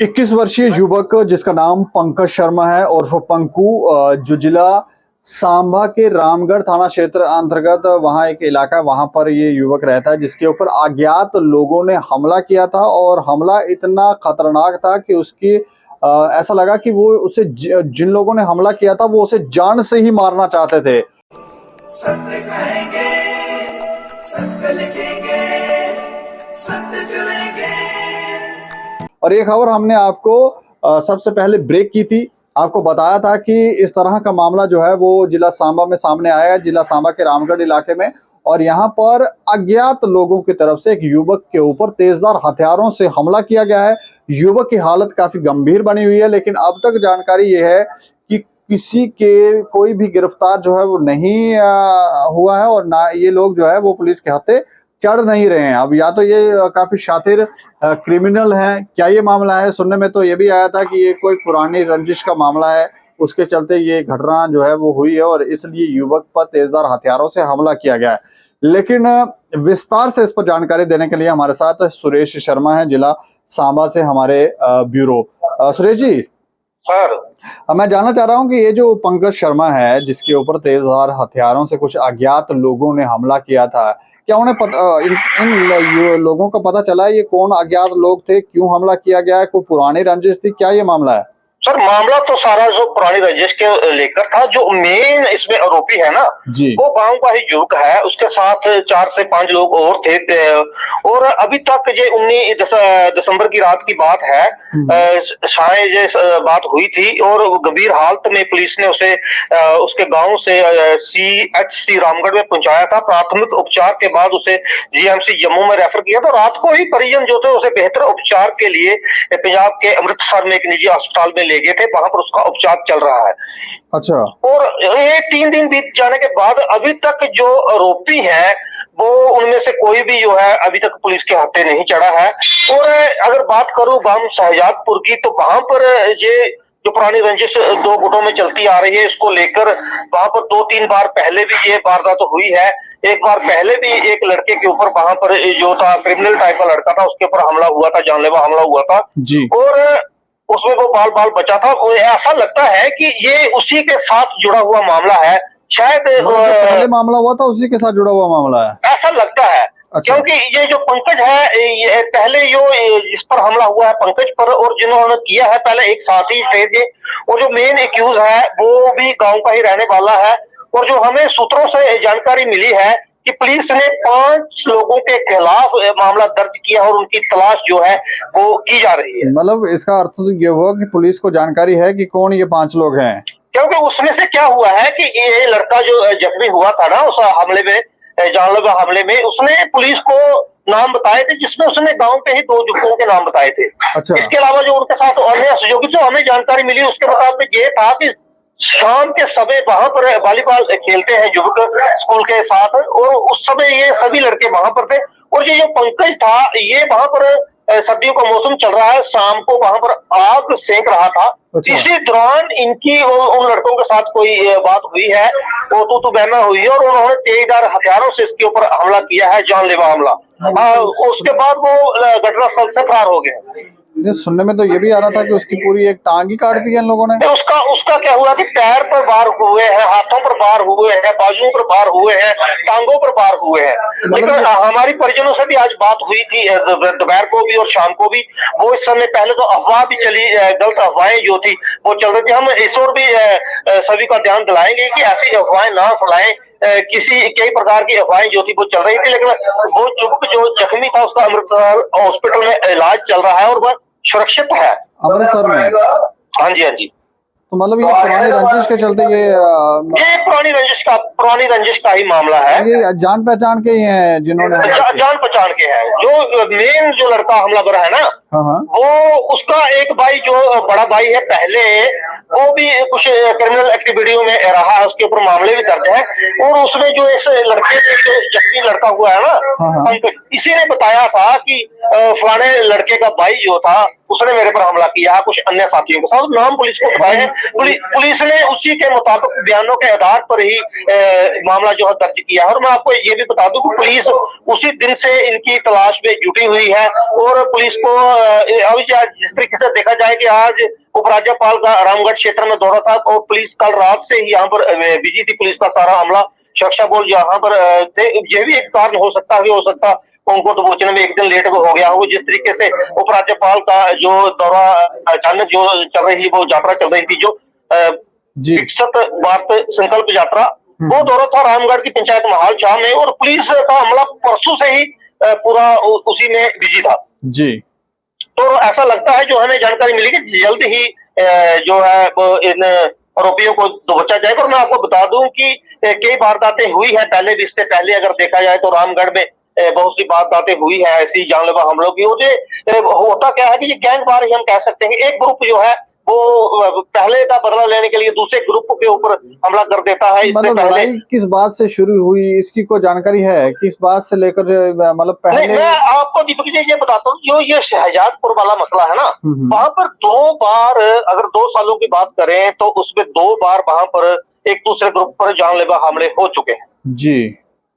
21 वर्षीय युवक जिसका नाम पंकज शर्मा है उर्फ पंकु, जो जिला सांबा के रामगढ़ थाना क्षेत्र अंतर्गत वहां एक इलाका है, वहां पर ये युवक रहता है, जिसके ऊपर अज्ञात लोगों ने हमला किया था। और हमला इतना खतरनाक था कि उसकी ऐसा लगा कि वो उसे जिन लोगों ने हमला किया था वो उसे जान से ही मारना चाहते थे। सत्य कहेंगे, सत्य लिखेंगे, सत्य चलेंगे। और ये खबर हमने आपको सबसे पहले ब्रेक की थी, आपको बताया था कि इस तरह का मामला जो है वो जिला सांबा में सामने आया है, जिला सांबा के रामगढ़ इलाके में। और यहाँ पर अज्ञात लोगों की तरफ से एक युवक के ऊपर तेजधार हथियारों से हमला किया गया है। युवक की हालत काफी गंभीर बनी हुई है, लेकिन अब तक जानकारी ये है कि किसी के कोई भी गिरफ्तार जो है वो नहीं हुआ है, और ना ये लोग जो है वो पुलिस के हत्थे चढ़ नहीं रहे हैं। अब या तो ये काफी शातिर क्रिमिनल हैं, क्या ये मामला है? सुनने में तो ये भी आया था कि ये कोई पुरानी रंजिश का मामला है, उसके चलते ये घटना जो है वो हुई है और इसलिए युवक पर तेजधार हथियारों से हमला किया गया है। लेकिन विस्तार से इस पर जानकारी देने के लिए हमारे साथ सुरेश शर्मा है, जिला सांबा से हमारे ब्यूरो। सुरेश जी सर, मैं जानना चाह रहा हूँ कि ये जो पंकज शर्मा है जिसके ऊपर तेजधार हथियारों से कुछ अज्ञात लोगों ने हमला किया था, क्या उन्हें इन लोगों का पता चला है ये कौन अज्ञात लोग थे, क्यों हमला किया गया है, कोई पुरानी रंजिश थी, क्या ये मामला है? सर मामला तो सारा जो पुरानी रंजिश के लेकर था। जो मेन इसमें आरोपी है ना जी, वो गांव का ही युवक है, उसके साथ 4 से 5 लोग और थे। और अभी तक ये 19 दिसंबर की रात की बात है, शायद ये बात हुई थी और गंभीर हालत में पुलिस ने उसे उसके गांव से CHC रामगढ़ में पहुंचाया था। प्राथमिक उपचार के बाद उसे GMC जम्मू में रेफर किया था। रात को ही परिजन जो थे उसे बेहतर उपचार के लिए पंजाब के अमृतसर में एक निजी अस्पताल में ले गए थे, वहां पर उसका उपचार चल रहा है। अच्छा। और ये 3 दिन बीत जाने के बाद अभी तक जो आरोपी है वो उनमें से कोई भी जो है अभी तक पुलिस के हाथे नहीं चढ़ा है। और अगर बात करूं गांव शहजादपुर की, तो वहां पर ये जो पुरानी रंजिश 2 गुटों में चलती आ रही है, इसको लेकर वहां पर 2-3 बार पहले भी ये वारदात तो हुई है। एक बार पहले भी एक लड़के के ऊपर वहां पर जो था क्रिमिनल टाइप का लड़का था, उसके ऊपर हमला हुआ था, जानलेवा हमला हुआ था जी। और उसमें वो बाल बाल बचा था। ऐसा लगता है कि ये उसी के साथ जुड़ा हुआ मामला है, शायद पहले मामला हुआ था उसी के साथ जुड़ा हुआ मामला है, ऐसा लगता है। अच्छा। क्योंकि ये जो पंकज है, ये पहले जो इस पर हमला हुआ है पंकज पर, और जिन्होंने किया है पहले एक साथी थे ये, और जो मेन एक्यूज है वो भी गांव का ही रहने वाला है। और जो हमें सूत्रों से जानकारी मिली है कि पुलिस ने 5 लोगों के खिलाफ मामला दर्ज किया और उनकी तलाश जो है वो की जा रही है। मतलब इसका अर्थ तो ये हुआ कि पुलिस को जानकारी है कि कौन ये 5 लोग हैं, क्योंकि उसमें से क्या हुआ है कि ये लड़का जो जख्मी हुआ था ना उस हमले में, जानलेवा हमले में, उसने पुलिस को नाम बताए थे, जिसमें उसने गांव के ही 2 युवकों के नाम बताए थे। अच्छा। इसके अलावा जो उनके साथ अन्य सहयोगी, जो हमें जानकारी मिली उसके मुताबिक ये था कि शाम के समय वहां पर वॉलीबॉल खेलते हैं युवक स्कूल के साथ, और उस समय ये सभी लड़के वहां पर थे। और ये जो पंकज था ये वहां पर सर्दियों का मौसम चल रहा है, शाम को वहां पर आग सेक रहा था। अच्छा। इसी दौरान इनकी उन लड़कों के साथ कोई बात हुई है, वो तू बहना हुई है, और उन्होंने तेजधार हथियारों से इसके ऊपर हमला किया है, जानलेवा हमला। उसके बाद वो घटना स्थल से फरार हो गए। सुनने में तो ये भी आ रहा था कि उसकी पूरी एक टांग ही काट दी है इन लोगों ने। उसका क्या हुआ कि पैर पर वार हुए हैं, हाथों पर वार हुए हैं, बाजुओं पर वार हुए हैं, टांगों पर वार हुए हैं। लेकिन हमारी परिजनों से भी आज बात हुई थी, दोपहर को भी और शाम को भी। वो इस समय पहले तो अफवाह भी चली, गलत अफवाहें जो थी वो चल रही थी। हम इस ओर भी सभी का ध्यान दिलाएंगे कि ऐसी अफवाहें ना फैलाएं। कई प्रकार की अफवाहें जो थी वो चल रही थी, लेकिन वो युवक जो जख्मी था उसका अमृतसर हॉस्पिटल में इलाज चल रहा है और वह सुरक्षित है अमृतसर में। हाँ जी, हाँ जी। तो मतलब ये पुरानी रंजिश के चलते ये पुरानी रंजिश का ही मामला है। ये जान पहचान के ही हैं जिन्होंने जान पहचान के हैं। जो मेन जो लड़का हमलावर है ना, हाँ। वो उसका एक भाई जो बड़ा भाई है पहले, वो भी कुछ क्रिमिनल एक्टिविटियों में रहा है, उसके ऊपर मामले भी दर्ज है। और उसमें जो इस लड़के से जख्मी लड़का हुआ है ना पंकज, इसी ने बताया था कि फलाने लड़के का भाई जो था उसने मेरे पर हमला किया है, कुछ अन्य साथियों के साथ। नाम पुलिस को बताए हैं, पुलिस ने उसी के मुताबिक बयानों के आधार पर ही मामला जो है दर्ज किया है। और मैं आपको ये भी बता दूं कि पुलिस उसी दिन से इनकी तलाश में जुटी हुई है, और पुलिस को अभी जिस तरीके से देखा जाए कि आज उपराज्यपाल का रामगढ़ क्षेत्र में दौरा था और पुलिस कल रात से ही यहाँ पर बिजी थी, पुलिस का सारा अमला सुरक्षा बल यहाँ पर थे। ये भी एक कारण हो सकता है, उनको तो पहुंचने में एक दिन लेट हो गया हो। जिस तरीके से उपराज्यपाल का जो दौरा अचानक जो चल रही वो यात्रा चल रही थी, जो जी 61 भारत संकल्प यात्रा, वो दौरा था रामगढ़ की पंचायत महाल शाह में और पुलिस का अमला परसों से ही पूरा उसी में बिजी था। जी तो ऐसा लगता है, जो हमें जानकारी मिली कि जल्द ही जो है वो इन आरोपियों को दबोचा जाएगा। और मैं आपको बता दूं कि कई वारदातें हुई है पहले भी, इससे पहले अगर देखा जाए तो रामगढ़ में बहुत सी वारदातें हुई है ऐसी जानलेवा हमलों की। होता क्या है कि ये गैंगवार ही हम कह सकते हैं। एक ग्रुप जो है वो पहले का बदला लेने के लिए दूसरे ग्रुप के ऊपर हमला कर देता है। इससे मतलब पहले लड़ाई किस बात से शुरू हुई, इसकी कोई जानकारी है? किस बात से लेकर मतलब नहीं, पहले? मैं आपको दीपक जी ये बताता हूँ, जो ये शहजादपुर वाला मसला है ना, वहां पर 2 बार, अगर 2 सालों की बात करें तो उसमें 2 बार वहां पर एक दूसरे ग्रुप पर जानलेवा हमले हो चुके हैं। जी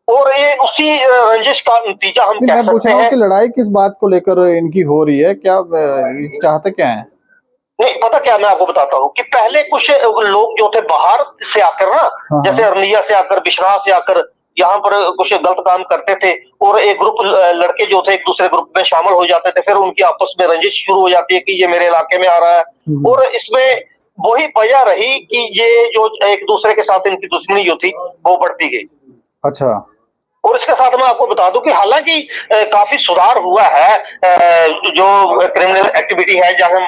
और ये उसी रंजिश का नतीजा हम कह मैं पूछ सकते रहा हूँ हैं। कि लड़ाई किस बात को लेकर इनकी हो रही है, क्या चाहते क्या है? नहीं पता क्या, मैं आपको बताता हूँ कि पहले कुछ लोग जो थे बाहर से आकर ना, हाँ। जैसे अरनिया से आकर, बिश्नाह से आकर यहाँ पर कुछ गलत काम करते थे और एक ग्रुप लड़के जो थे एक दूसरे ग्रुप में शामिल हो जाते थे। फिर उनकी आपस में रंजिश शुरू हो जाती है कि ये मेरे इलाके में आ रहा है। और इसमें वही वजह रही कि ये जो एक दूसरे के साथ इनकी दुश्मनी जो थी वो बढ़ती गई। अच्छा और इसके साथ मैं आपको बता दूं कि हालांकि काफी सुधार हुआ है, जो क्रिमिनल एक्टिविटी है, जहां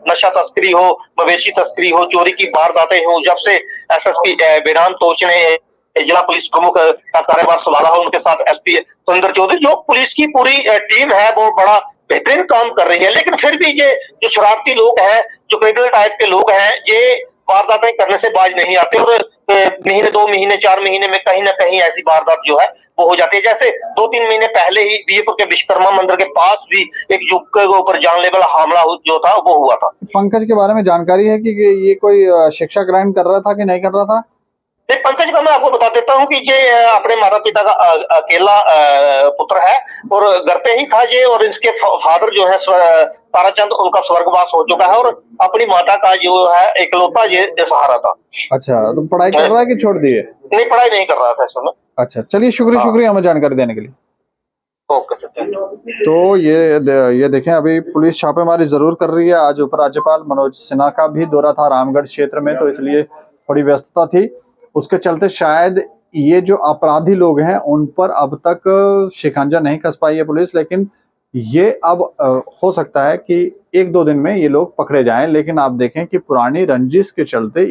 नशा तस्करी हो, मवेशी तस्करी हो, चोरी की वारदातें हो, जब से एसएसपी बेनाम तोच ने जिला पुलिस प्रमुख का कार्यभार संभाला हो, उनके साथ एसपी सुंदर चौधरी, जो पुलिस की पूरी टीम है वो बड़ा बेहतरीन काम कर रही है। लेकिन फिर भी ये जो शरारती लोग हैं, जो क्रिमिनल टाइप के लोग हैं, ये वारदातें करने से बाज नहीं आते और महीने, 2 महीने, 4 महीने में कहीं ना कहीं ऐसी वारदात जो है वो हो जाती है। जैसे 2-3 महीने पहले ही बीजेपुर के विश्वकर्मा मंदिर के पास भी एक युवक के ऊपर जानलेवा हमला जो था वो हुआ था। पंकज के बारे में जानकारी है कि ये कोई शिक्षा ग्रहण कर रहा था कि नहीं कर रहा था? नहीं, पंकज का मैं आपको बता देता हूँ कि ये अपने माता पिता का अकेला पुत्र है और घर पे ही था ये। और इसके फादर जो है ताराचंद, उनका स्वर्गवास हो चुका है और अपनी माता का जो है इकलौता ये सहारा था। अच्छा, तो पढ़ाई कर रहा है कि छोड़ दिए? नहीं, पढ़ाई नहीं कर रहा था इस समय। अच्छा, चलिए, शुक्रिया हमें जानकारी देने के लिए। Okay sir. तो ये देखें, अभी पुलिस छापेमारी जरूर कर रही है। आज उपराज्यपाल मनोज सिन्हा का भी दौरा था रामगढ़ क्षेत्र में, तो इसलिए थोड़ी व्यस्तता थी। उसके चलते शायद ये जो अपराधी लोग हैं उन पर अब तक शिकंजा नहीं कस पाई है पुलिस, लेकिन ये अब हो सकता है कि 1-2 दिन में ये लोग पकड़े जाएं। लेकिन आप देखें कि पुरानी रंजिश के चलते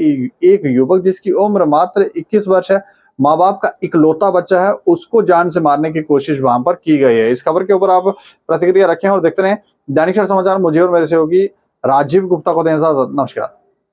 एक युवक जिसकी उम्र मात्र 21 वर्ष है, माँ बाप का इकलौता बच्चा है, उसको जान से मारने की कोशिश वहां पर की गई है। इस खबर के ऊपर आप प्रतिक्रिया रखें और देखते रहें दैनिक समाचार। मुझे और मेरे सहयोगी राजीव गुप्ता को दें इजाजत। नमस्कार।